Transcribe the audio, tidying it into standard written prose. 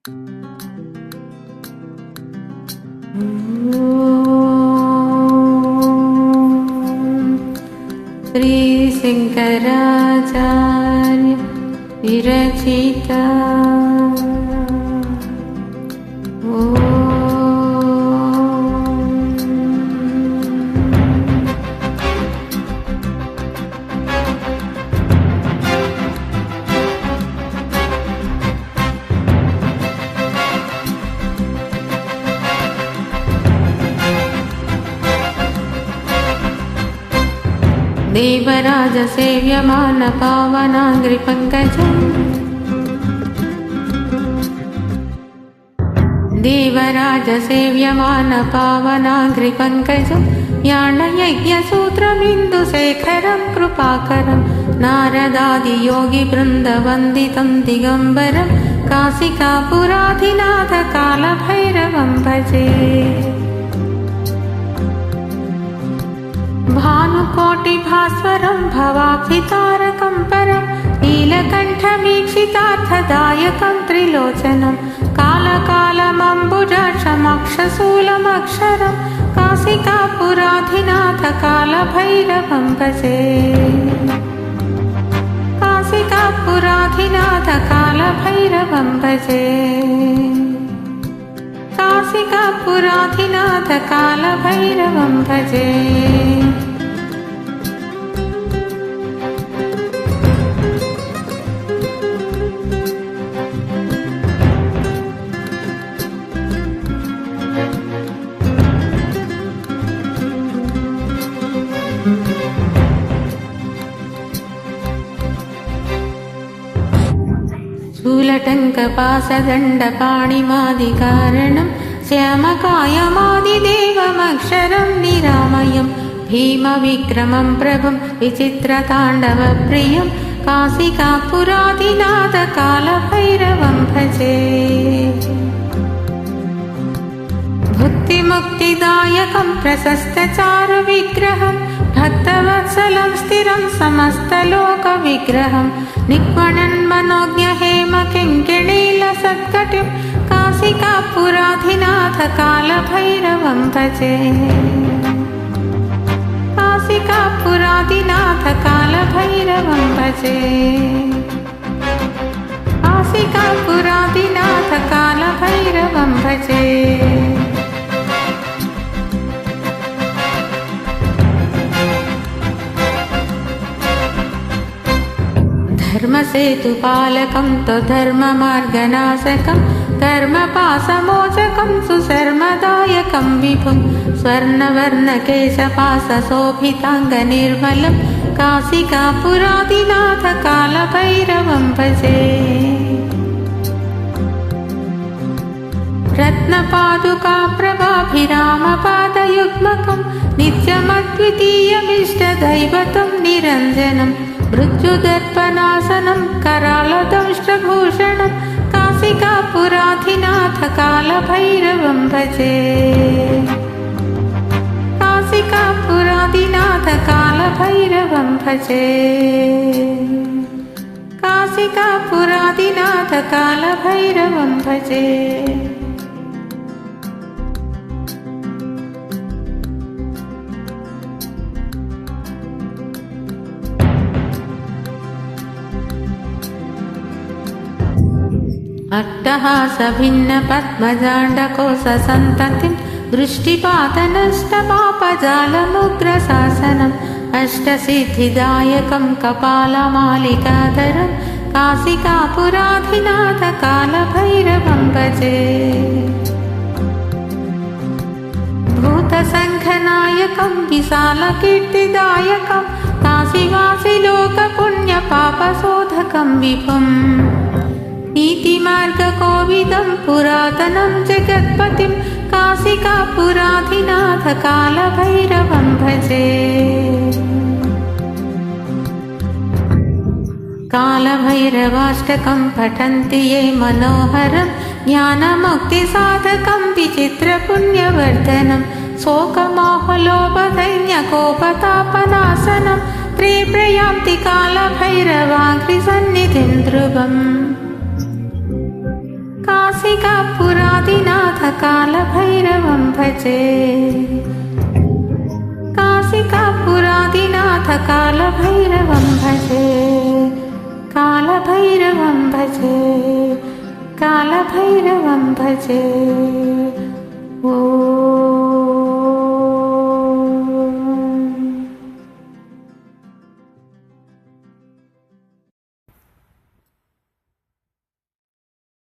श्री शंकराचार्य विरचिता देवराज सेव्यमान पावनांग्रि पंकजम् देवराज सेव्यमान पावनांग्रि पंकजम् यानयज्ञसूत्रमिन्दुशेखरं कृपाकरं नारदादि योगी वृन्द वन्दितं दिगम्बरं काशिकापुराधिनाथ कालभैरवं भजे। भानुकोटिभास्वरं भवाब्धितारकं परं नीलकण्ठवीक्षितार्थदायकं त्रिलोचनं कालकालमम्बुजाक्षमक्षशूलमक्षरं काशिकापुराधिनाथ कालभैरवं भजे। काशिकापुराधिनाथ कालभैरवं भजे। काशिकापुराधिनाथ कालभैरवं भजे। शूलटङ्कपाशदण्डपाणिमादिकारणं श्यामकायमादिदेवमक्षरं निरामयं भीमविक्रमं प्रभुं विचित्रताण्डवप्रियं काशिकापुराधिनाथ कालभैरवं भजे। भुक्तिमुक्तिदायकं प्रशस्तचारुविग्रहं भक्तवत्सलं स्थिरं समस्तलोकविग्रहं निक्वणन्मनोज्ञहेमकिङ्किणीलसत्कटिं काशिकापुराधिनाथ कालभैरवं भजे। काशिकापुराधिनाथ कालभैरवं भजे। काशिकापुराधिनाथ कालभैरवं भजे। धर्मसेतुपालकं त्वधर्ममार्गनाशकं कर्मपाशमोचकं सुशर्मदायकं विभुं स्वर्णवर्णकेशपाशशोभिताङ्गनिर्मलं काशिकापुराधिनाथ कालभैरवं भजे। रत्नपादुकाप्रभाभिरामपादयुग्मकं नित्यमद्वितीयमिष्टदैवतं निरञ्जनं मृत्युदर्पणासनं करालदंष्ट्रभूषणं काशिकापुराधिनाथ कालभैरवं भजे। काशिकापुराधिनाथ कालभैरवं भजे। काशिकापुराधिनाथ कालभैरवं भजे। अट्टहासभिन्नपद्मजाण्डकोशसन्ततिं दृष्टिपातनष्टपापजालमुग्रशासनम् अष्टसिद्धिदायकं कपालमालिकाधरं काशिकापुराधिनाथ कालभैरवं भजे। भूतसङ्घनायकं विशालकीर्तिदायकं काशीवासिलोकपुण्यपापशोधकं विभुम् नीतिमार्गकोविदं पुरातनं जगत्पतिं काशिकापुराधिनाथ कालभैरवं भजे। कालभैरवाष्टकं पठन्ति ये मनोहरं ज्ञानमुक्तिसाधकं विचित्रपुण्यवर्धनं शोकमोहलोभदैन्यकोपतापनाशनं त्रिप्रयान्ति कालभैरवाङ्घ्रिसन्निधिं ध्रुवम्। काशिकापुरादिनाथ कालभैरवं भजे काशिकापुरादिनाथ कालभैरवं भजे कालभैरवं भजे कालभैरवं भजे ओ